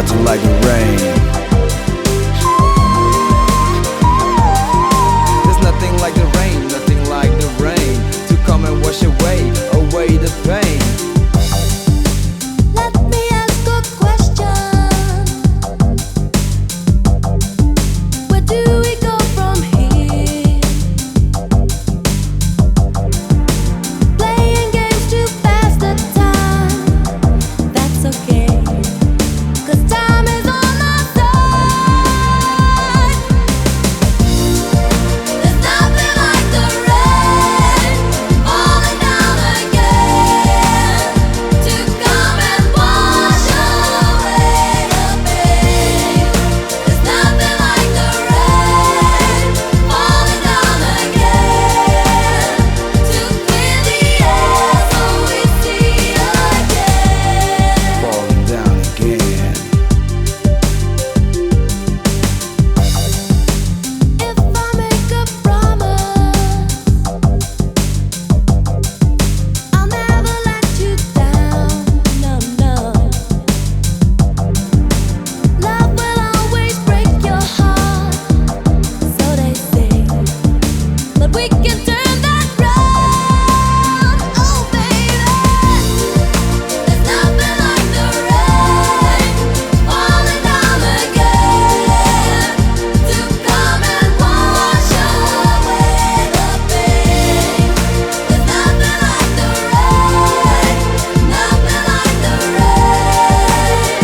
nothing like the rain. There's nothing like the rain, nothing like the rain to come and wash away the pain. Let me ask a question. Where do we go from here? Playing games to pass the time. That's okay, 'cause time is on our side. There's nothing like the rain falling down again to come and wash away the pain. There's nothing like the rain falling down again to clear the air so we see again. Falling down again. If I make a promise, I'll never let you down. No, no. Love will always break your heart, so they say. But we can turn that round, oh baby. There's nothing like the rain falling down again to come and wash away the pain. There's nothing like the rain, nothing like the rain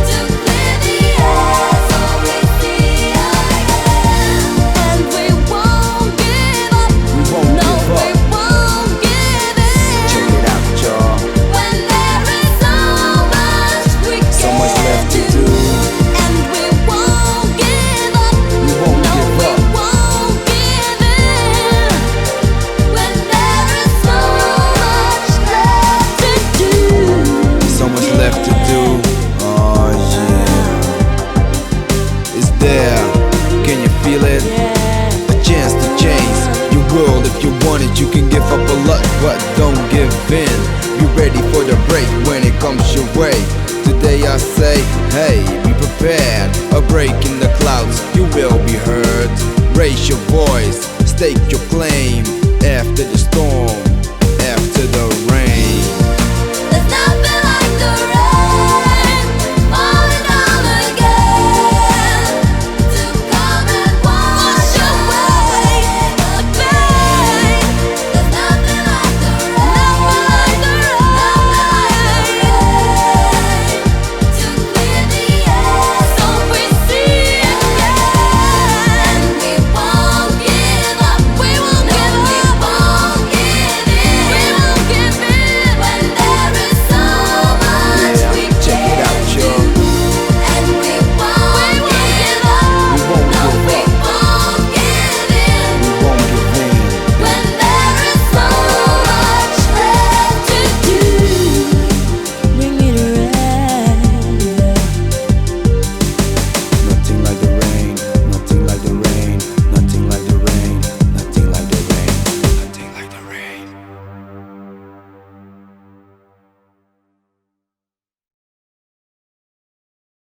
to clear the air so we see again. And we won't give up. We won't No, give we up. won't give Check in. it out, y'all. When there is so much we So much can left to do. and we won't give up. We won't No, give we up. won't give in. When there is so much left to do. So much left to do. Oh yeah. It's there. Can you feel it? A chance to change your world if you want it. You can give up a lot, but don't give in. Be ready for the break when it comes your way. Today I say, hey, be prepared. A break in the clouds, you will be heard. Raise your voice, stake your claim. After the storm,